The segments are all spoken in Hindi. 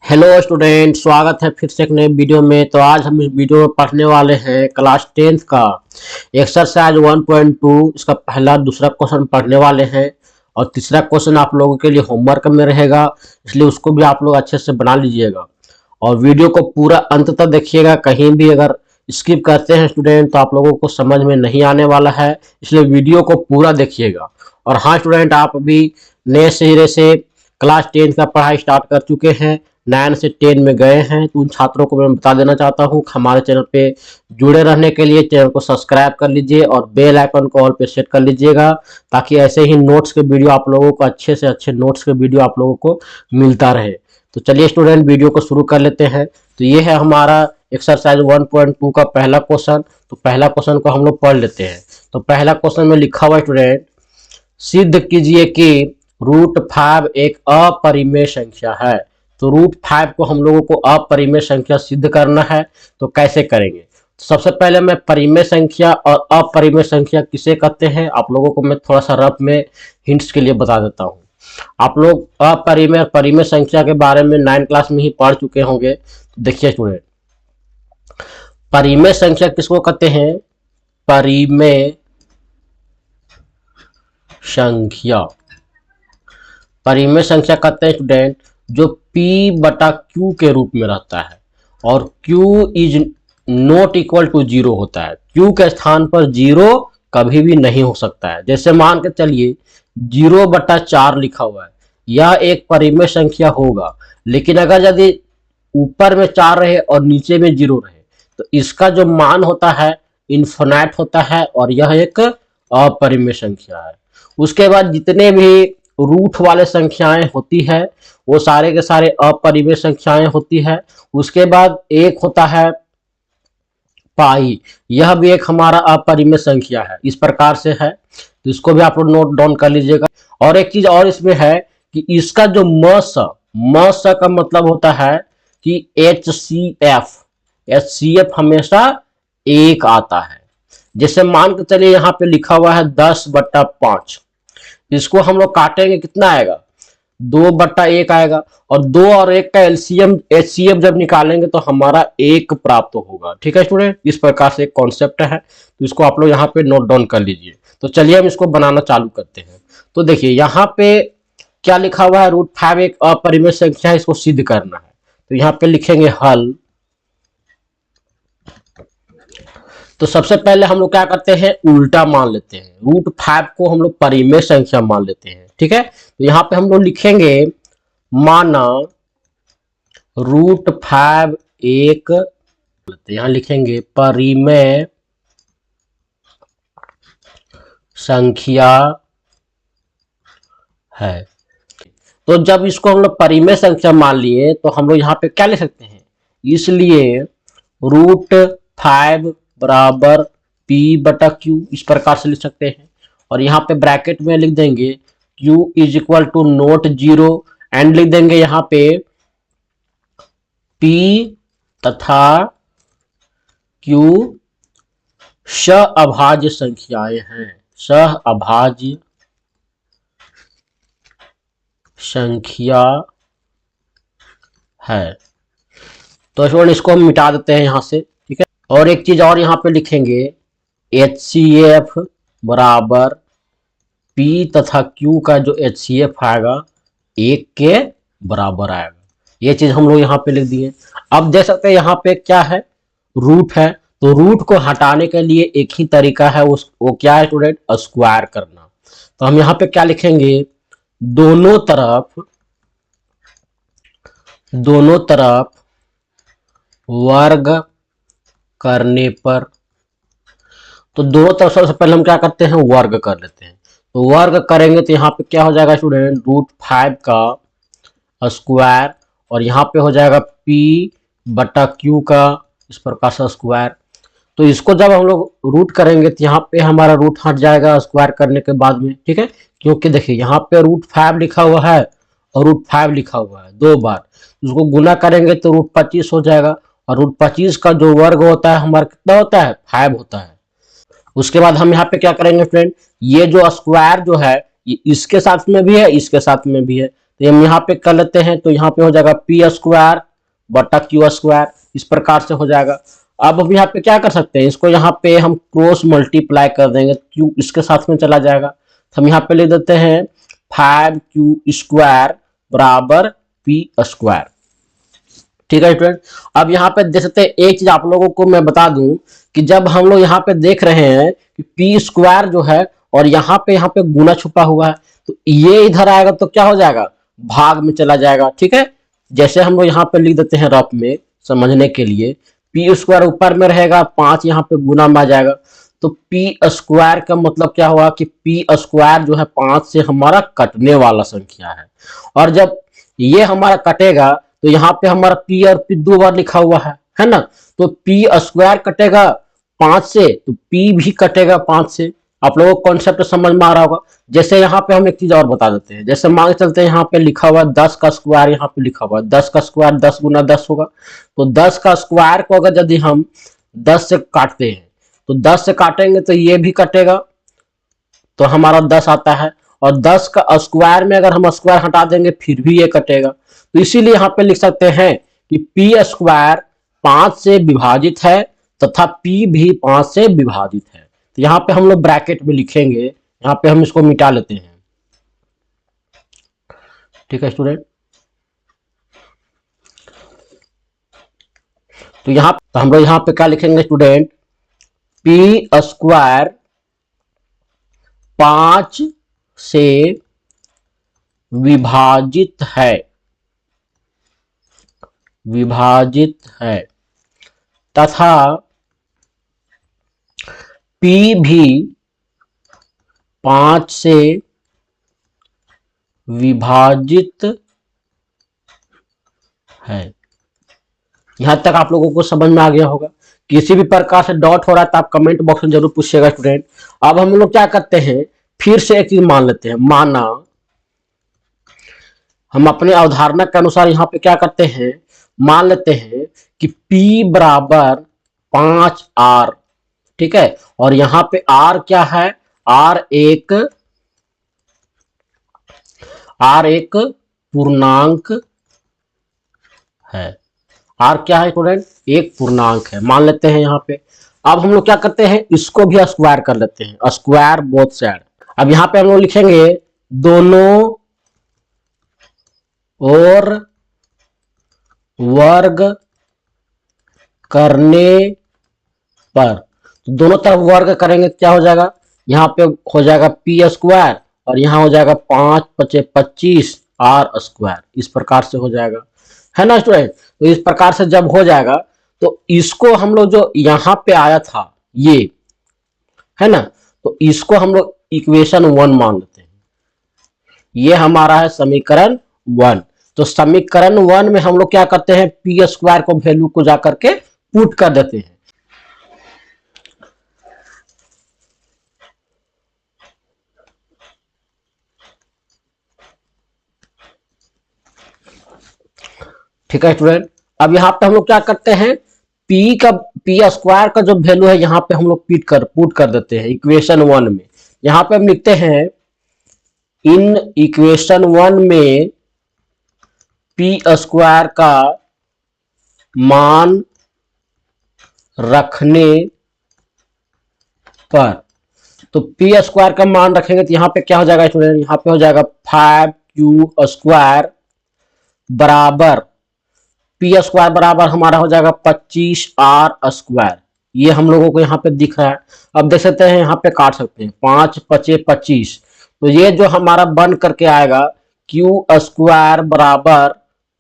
हेलो स्टूडेंट, स्वागत है फिर से एक नए वीडियो में। तो आज हम इस वीडियो में पढ़ने वाले हैं क्लास 10th का एक्सरसाइज 1.2 इसका पहला दूसरा क्वेश्चन पढ़ने वाले हैं। और तीसरा क्वेश्चन आप लोगों के लिए होमवर्क में रहेगा, इसलिए उसको भी आप लोग अच्छे से बना लीजिएगा और वीडियो को पूरा अंत तक देखिएगा। कहीं भी अगर स्किप करते हैं स्टूडेंट तो आप लोगों को समझ में नहीं आने वाला है, इसलिए वीडियो को पूरा देखिएगा। और हाँ स्टूडेंट, आप अभी नए सिरे से क्लास 10 का पढ़ाई स्टार्ट कर चुके हैं, 9 से 10 में गए हैं, तो उन छात्रों को मैं बता देना चाहता हूँ हमारे चैनल पे जुड़े रहने के लिए चैनल को सब्सक्राइब कर लीजिए और बेल आइकन को ऑल पे सेट कर लीजिएगा, ताकि ऐसे ही नोट्स के वीडियो आप लोगों को अच्छे से अच्छे नोट्स के वीडियो आप लोगों को मिलता रहे। तो चलिए स्टूडेंट, वीडियो को शुरू कर लेते हैं। तो ये है हमारा एक्सरसाइज 1.2 का पहला क्वेश्चन। तो पहला क्वेश्चन को हम लोग पढ़ लेते हैं। तो पहला क्वेश्चन में लिखा हुआ स्टूडेंट, सिद्ध कीजिए कि √5 एक अपरिमेय संख्या है। तो √5 को हम लोगों को अपरिमेय संख्या सिद्ध करना है। तो कैसे करेंगे? तो सबसे पहले मैं परिमेय संख्या और अपरिमेय संख्या किसे कहते हैं आप लोगों को मैं थोड़ा सा रफ में हिंट्स के लिए बता देता हूँ। आप लोग अपरिमेय और परिमेय संख्या के बारे में 9 क्लास में ही पढ़ चुके होंगे। तो देखिए स्टूडेंट, परिमेय संख्या किसको कहते हैं? परिमेय संख्या, परिमेय संख्या कहते हैं स्टूडेंट जो P/Q के रूप में रहता है और Q is not equal to 0 होता है। Q के स्थान पर 0 कभी भी नहीं हो सकता है। जैसे मान के चलिए 0/4 लिखा हुआ है, यह एक परिमेय संख्या होगा, लेकिन अगर यदि ऊपर में 4 रहे और नीचे में 0 रहे तो इसका जो मान होता है इन्फिनाइट होता है और यह एक अपरिमेय संख्या है। उसके बाद जितने भी रूट वाले संख्याएं होती है वो सारे के सारे अपरिमेय संख्याएं होती है। उसके बाद एक होता है पाई, यह भी एक हमारा अपरिमेय संख्या है, इस प्रकार से है। तो इसको भी आप लोग नोट डाउन कर लीजिएगा। और एक चीज और इसमें है कि इसका जो मस का मतलब होता है कि HCF हमेशा एक आता है। जैसे मान के चलिए यहाँ पे लिखा हुआ है 10/5, इसको हम लोग काटेंगे कितना आएगा? 2/1 आएगा। और 2 और 1 का एलसीएम HCF जब निकालेंगे तो हमारा 1 प्राप्त होगा। ठीक है स्टूडेंट, इस प्रकार से एक कॉन्सेप्ट है, तो इसको आप लोग यहाँ पे नोट डाउन कर लीजिए। तो चलिए हम इसको बनाना चालू करते हैं। तो देखिए यहाँ पे क्या लिखा हुआ है, √5 एक अपरिमेय संख्या है, इसको सिद्ध करना है। तो यहाँ पे लिखेंगे हल। तो सबसे पहले हम लोग क्या करते हैं, उल्टा मान लेते हैं। √5 को हम लोग परिमेय संख्या मान लेते हैं। ठीक है, तो यहाँ पे हम लोग लिखेंगे माना √5 एक, यहाँ लिखेंगे परिमेय संख्या है। तो जब इसको हम लोग परिमेय संख्या मान लिए तो हम लोग यहाँ पे क्या लिख सकते हैं, इसलिए √5 बराबर P/Q इस प्रकार से लिख सकते हैं। और यहाँ पे ब्रैकेट में लिख देंगे Q is equal to not 0 and लिख देंगे यहाँ पे P तथा Q सहअभाज्य संख्याएं हैं, सहअभाज्य संख्या है। तो स्टूडेंट इसको हम मिटा देते हैं यहाँ से। ठीक है, और एक चीज और यहाँ पे लिखेंगे HCF बराबर P तथा Q का जो HCF आएगा 1 के बराबर आएगा। ये चीज हम लोग यहाँ पे लिख दिए। अब देख सकते हैं यहाँ पे क्या है, रूट है। तो रूट को हटाने के लिए एक ही तरीका है, वो क्या है स्टूडेंट, स्क्वायर करना। तो हम यहाँ पे क्या लिखेंगे, दोनों तरफ वर्ग करने पर। तो दोनों तरफ सबसे पहले हम क्या करते हैं, वर्ग कर लेते हैं। तो वर्ग करेंगे तो यहाँ पे क्या हो जाएगा स्टूडेंट, √5 का स्क्वायर और यहाँ पे हो जाएगा P/Q का इस प्रकार से स्क्वायर। तो इसको जब हम लोग रूट करेंगे तो यहाँ पे हमारा रूट हट जाएगा स्क्वायर करने के बाद में। ठीक है, क्योंकि देखिए यहाँ पे √5 लिखा हुआ है और √5 लिखा हुआ है 2 बार, उसको गुना करेंगे तो √25 हो जाएगा। और √25 का जो वर्ग होता है हमारा कितना होता है, 5 होता है। उसके बाद हम यहाँ पे क्या करेंगे फ्रेंड, ये जो स्क्वायर जो है ये इसके साथ में भी है, इसके साथ में भी है, तो हम यहाँ पे कर लेते हैं, तो यहाँ पे हो जाएगा पी स्क्वायर बटा क्यू स्क्वायर, इस प्रकार से हो जाएगा। अब हम यहाँ पे क्या कर सकते हैं, इसको यहाँ पे हम क्रॉस मल्टीप्लाई कर देंगे, क्यू इसके साथ में चला जाएगा, तो हम यहाँ पे लिख देते हैं 5q² बराबर पी स्क्वायर। ठीक है स्टूडेंट, अब यहाँ पे देख सकते हैं, एक चीज आप लोगों को मैं बता दूं कि जब हम लोग यहाँ पे देख रहे हैं कि पी स्क्वायर जो है और यहाँ पे गुना छुपा हुआ है, तो ये इधर आएगा तो क्या हो जाएगा, भाग में चला जाएगा। ठीक है, जैसे हम लोग यहाँ पे लिख देते हैं रफ में समझने के लिए, पी स्क्वायर ऊपर में रहेगा, 5 यहाँ पे गुना में आ जाएगा, तो पी स्क्वायर का मतलब क्या हुआ कि पी स्क्वायर जो है 5 से हमारा कटने वाला संख्या है, और जब ये हमारा कटेगा तो यहाँ पे हमारा पी और पी 2 बार लिखा हुआ है ना, तो पी स्क्वायर कटेगा 5 से तो पी भी कटेगा 5 से। आप लोगों को कॉन्सेप्ट समझ में आ रहा होगा। जैसे यहाँ पे हम एक चीज और बता देते हैं, जैसे मान चलते हैं यहाँ पे लिखा हुआ 10 का स्क्वायर, यहाँ पे लिखा हुआ 10 का स्क्वायर 10 गुना 10 होगा, तो 10 का स्क्वायर को अगर यदि हम 10 से काटते हैं तो 10 से काटेंगे तो ये भी कटेगा, तो हमारा 10 आता है, और 10 का स्क्वायर में अगर हम स्क्वायर हटा देंगे फिर भी ये कटेगा, तो इसीलिए यहाँ पे लिख सकते हैं कि पी स्क्वायर 5 से विभाजित है तथा पी भी 5 से विभाजित है। तो यहाँ पे हम लोग ब्रैकेट में लिखेंगे, यहाँ पे हम इसको मिटा लेते हैं। ठीक है स्टूडेंट, तो हम लोग यहाँ पे क्या लिखेंगे स्टूडेंट, पी स्क्वायर 5 से विभाजित है तथा पी भी 5 से विभाजित है। यहां तक आप लोगों को समझ में आ गया होगा। किसी भी प्रकार से डाउट हो रहा है तो आप कमेंट बॉक्स में जरूर पूछिएगा स्टूडेंट। अब हम लोग क्या करते हैं, फिर से एक चीज मान लेते हैं, माना हम अपने अवधारणा के अनुसार यहाँ पे क्या करते हैं, मान लेते हैं कि P बराबर 5R। ठीक है, और यहाँ पे R क्या है, R एक पूर्णांक है। R क्या है स्टूडेंट, एक पूर्णांक है, मान लेते हैं यहाँ पे। अब हम लोग क्या करते हैं, इसको भी स्क्वायर कर लेते हैं, स्क्वायर बोथ साइड। अब यहाँ पे हम लोग लिखेंगे दोनों और वर्ग करने पर, तो दोनों तरफ वर्ग करेंगे क्या हो जाएगा, यहाँ पे हो जाएगा पी स्क्वायर और यहाँ हो जाएगा 5 × 25 R स्क्वायर, इस प्रकार से हो जाएगा, है ना स्टूडेंट। तो इस प्रकार से जब हो जाएगा तो इसको हम लोग जो यहाँ पे आया था ये, है ना, तो इसको हम लोग इक्वेशन 1 मान लेते हैं। ये हमारा है समीकरण 1। तो समीकरण 1 में हम लोग क्या करते हैं, पी स्क्वायर को वैल्यू को जाकर के पुट कर देते हैं। ठीक है स्टूडेंट, अब यहाँ पे हम लोग क्या करते हैं, पी स्क्वायर का जो वैल्यू है यहाँ पे हम लोग पुट कर देते हैं इक्वेशन 1 में। यहाँ पे हम लिखते हैं इन इक्वेशन 1 में पी स्क्वायर का मान रखने पर, तो पी स्क्वायर का मान रखेंगे तो यहाँ पे क्या हो जाएगा स्टूडेंट, यहाँ पे हो जाएगा 5q² बराबर पी स्क्वायर बराबर हमारा हो जाएगा 25R स्क्वायर। ये हम लोगों को यहाँ पे दिख रहा है। अब देख सकते हैं यहाँ पे काट सकते हैं, 5 × 5 = 25, तो ये जो हमारा बन करके आएगा क्यू स्क्वायर बराबर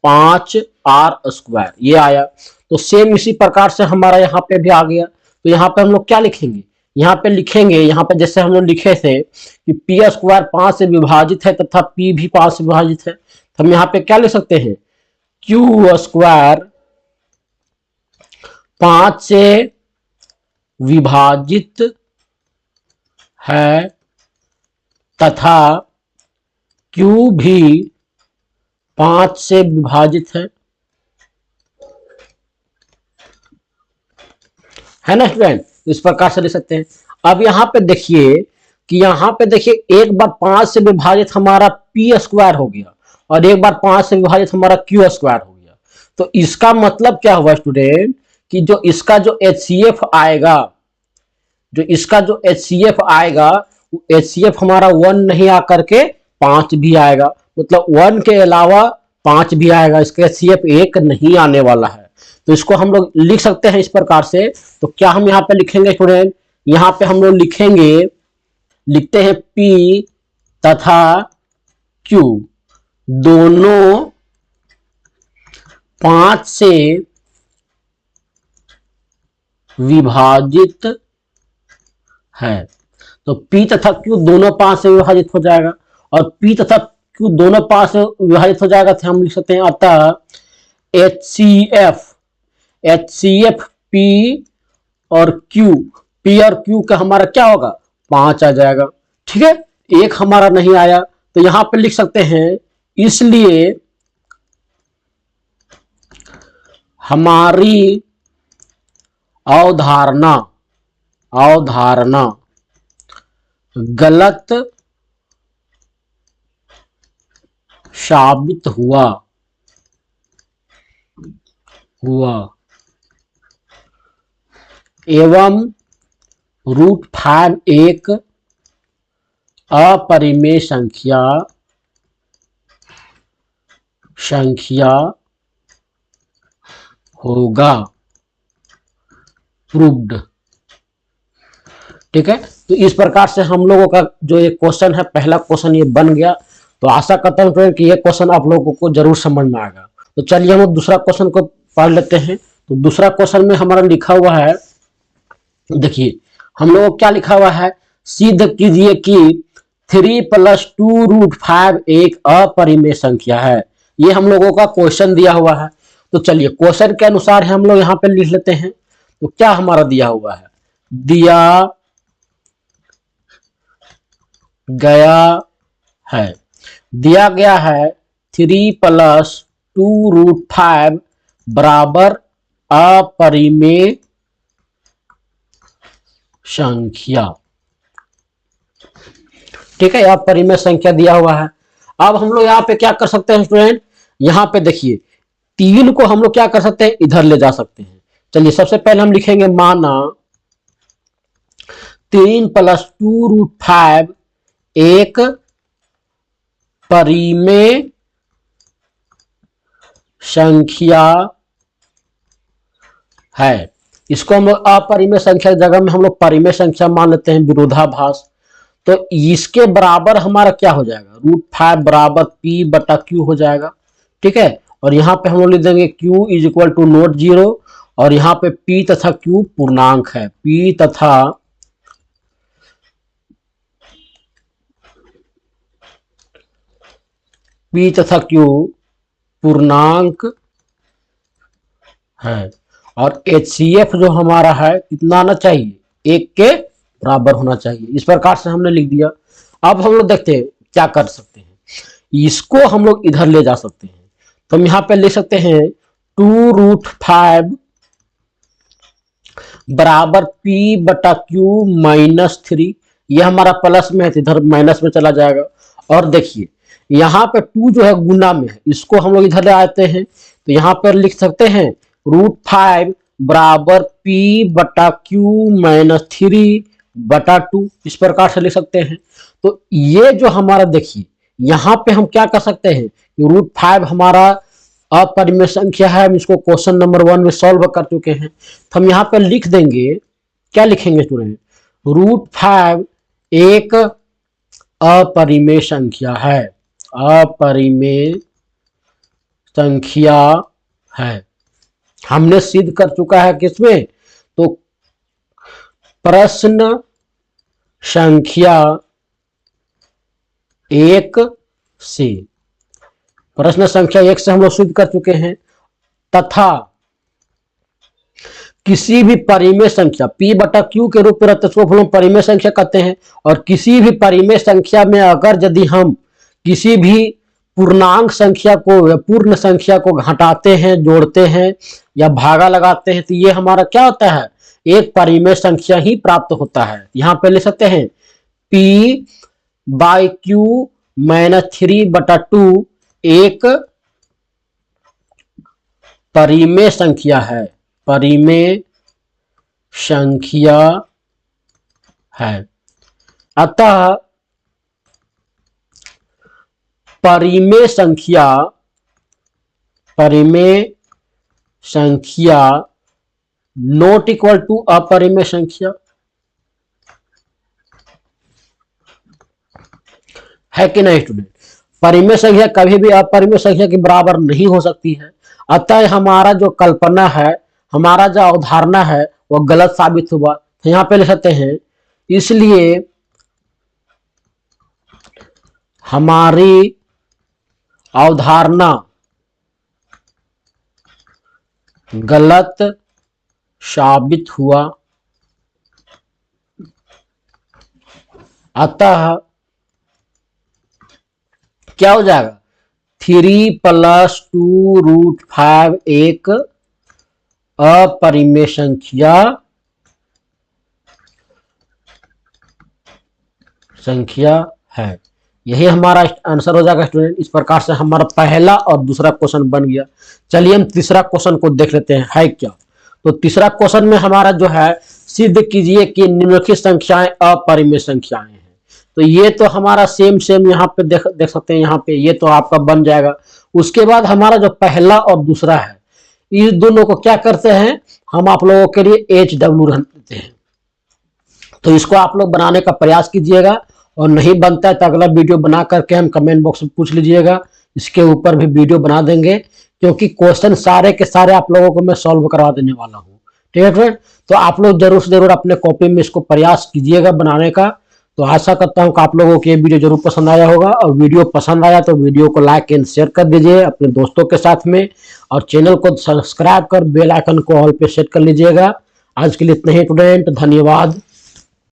5R स्क्वायर, ये आया। तो सेम इसी प्रकार से हमारा यहाँ पे भी आ गया। तो यहाँ पे हम लोग क्या लिखेंगे, यहाँ पे लिखेंगे, यहाँ पे जैसे हम लोग लिखे थे कि पी स्क्वायर 5 से विभाजित है तथा पी भी 5 से विभाजित है, तो हम यहाँ पे क्या लिख सकते हैं, क्यू स्क्वायर 5 से विभाजित है तथा क्यू भी 5 से विभाजित है ना स्टूडेंट। इस प्रकार से लिख सकते हैं। अब यहाँ पे देखिए कि यहाँ पे देखिए एक बार 5 से विभाजित हमारा पी स्क्वायर हो गया और एक बार 5 से विभाजित हमारा क्यू स्क्वायर हो गया। तो इसका मतलब क्या हुआ स्टूडेंट कि जो इसका जो HCF आएगा, जो इसका जो HCF आएगा, HCF हमारा 1 नहीं आकर के 5 भी आएगा, मतलब 1 के अलावा 5 भी आएगा, इसका HCF 1 नहीं आने वाला है। तो इसको हम लोग लिख सकते हैं इस प्रकार से। तो क्या हम यहाँ पे लिखेंगे स्टूडेंट, यहाँ पे हम लोग लिखते हैं P तथा Q दोनों 5 से विभाजित है। तो P तथा Q दोनों 5 से विभाजित हो जाएगा, और P तथा Q दोनों 5 से विभाजित हो जाएगा, तो हम लिख सकते हैं अतः HCF P और Q का हमारा क्या होगा, 5 आ जाएगा। ठीक है, 1 हमारा नहीं आया, तो यहां पे लिख सकते हैं इसलिए हमारी अवधारणा गलत साबित हुआ एवं √5 एक अपरिमेय संख्या होगा, प्रूव्ड। ठीक है, तो इस प्रकार से हम लोगों का जो ये क्वेश्चन है, पहला क्वेश्चन ये बन गया। तो आशा करता हूं कि ये क्वेश्चन आप लोगों को जरूर समझ में आएगा। तो चलिए हम दूसरा क्वेश्चन को पढ़ लेते हैं। तो दूसरा क्वेश्चन में हमारा लिखा हुआ है, देखिए हम लोगों को क्या लिखा हुआ है, सिद्ध कीजिए कि 3 + 2√5 एक अपरिमेय संख्या है। ये हम लोगों का क्वेश्चन दिया हुआ है। तो चलिए क्वेश्चन के अनुसार हम लोग यहाँ पे लिख लेते हैं। तो क्या हमारा दिया हुआ है, दिया गया है 3 + 2√5 बराबर अपरिमेय संख्या। ठीक है, अपरिमेय संख्या दिया हुआ है। अब हम लोग यहाँ पे क्या कर सकते हैं स्टूडेंट, यहाँ पे देखिए 3 को हम लोग क्या कर सकते हैं, इधर ले जा सकते हैं। चलिए सबसे पहले हम लिखेंगे माना 3 + 2√5 एक परिमेय संख्या है। इसको हम लोग अपरिमेय संख्या की जगह में हम लोग परिमेय संख्या मान लेते हैं, विरोधाभास। तो इसके बराबर हमारा क्या हो जाएगा, √5 बराबर P/Q हो जाएगा। ठीक है, और यहाँ पे हम लोग लिख देंगे Q = नोट 0, और यहाँ पे P तथा Q पूर्णांक है, P तथा Q पूर्णांक है। और HCF जो हमारा है कितना आना चाहिए, 1 के बराबर होना चाहिए। इस प्रकार से हमने लिख दिया। अब हम लोग देखते हैं क्या कर सकते हैं, इसको हम लोग इधर ले जा सकते हैं। तो हम यहाँ पे ले सकते हैं 2√5 बराबर P/Q -3। यह हमारा प्लस में है, इधर माइनस में चला जाएगा। और देखिए यहाँ पे 2 जो है गुना में है, इसको हम लोग इधर ले आते हैं। तो यहाँ पर लिख सकते हैं √5 बराबर P/Q -3/2, इस प्रकार से लिख सकते हैं। तो ये जो हमारा देखिए यहाँ पे हम क्या कर सकते हैं, √5 हमारा अपरिमेय संख्या है, हम इसको क्वेश्चन नंबर 1 में सॉल्व कर चुके हैं। तो हम यहाँ पे लिख देंगे, क्या लिखेंगे स्टूडेंट, √5 एक अपरिमेय संख्या है, अपरिमेय संख्या है। हमने सिद्ध कर चुका है किसमें, तो प्रश्न संख्या 1 से, प्रश्न संख्या 1 से हम लोग सिद्ध कर चुके हैं। तथा किसी भी परिमेय संख्या P/Q के रूप में रहते हैं, उसको हम परिमेय संख्या कहते हैं। और किसी भी परिमेय संख्या में अगर यदि हम किसी भी पूर्णांक संख्या को या पूर्ण संख्या को घटाते हैं, जोड़ते हैं या भागा लगाते हैं, तो ये हमारा क्या होता है, एक परिमेय संख्या ही प्राप्त होता है। यहाँ पे ले सकते हैं P/Q -3/2 एक परिमेय संख्या है, परिमेय संख्या है। अतः परिमेय संख्या नॉट इक्वल टू अपरिमेय संख्या है कि नहीं स्टूडेंट? परिमेय संख्या कभी भी अपरिमेय संख्या के बराबर नहीं हो सकती है। अतः हमारा जो कल्पना है, हमारा जो अवधारणा है वो गलत साबित हुआ। तो यहां पे लिख सकते हैं, इसलिए हमारी अवधारणा गलत साबित हुआ। अतः क्या हो जाएगा, 3 + 2√5 एक अपरिमेय संख्या है। यही हमारा आंसर हो जाएगा स्टूडेंट। इस प्रकार से हमारा पहला और दूसरा क्वेश्चन बन गया। चलिए हम तीसरा क्वेश्चन को देख लेते हैं है क्या। तो तीसरा क्वेश्चन में हमारा जो है, सिद्ध कीजिए कि निम्नलिखित संख्याएं अपरिमेय संख्याएं हैं। तो ये तो हमारा सेम यहाँ पे देख सकते हैं, यहाँ पे ये तो आपका बन जाएगा। उसके बाद हमारा जो पहला और दूसरा है, इस दोनों को क्या करते हैं, हम आप लोगों के लिए HW रख देते हैं। तो इसको आप लोग बनाने का प्रयास कीजिएगा, और नहीं बनता है तो अगला वीडियो बना करके हम कमेंट बॉक्स में पूछ लीजिएगा। इसके ऊपर भी वीडियो बना देंगे, क्योंकि क्वेश्चन सारे के सारे आप लोगों को मैं सॉल्व करवा देने वाला हूँ। ठीक है फ्रेंड, तो आप लोग जरूर से जरूर अपने कॉपी में इसको प्रयास कीजिएगा बनाने का। तो आशा करता हूँ कि आप लोगों को ये वीडियो जरूर पसंद आया होगा, और वीडियो पसंद आया तो वीडियो को लाइक एंड शेयर कर दीजिए अपने दोस्तों के साथ में, और चैनल को सब्सक्राइब कर बेल आइकन को ऑल पे सेट कर लीजिएगा। आज के लिए इतना ही स्टूडेंट, धन्यवाद।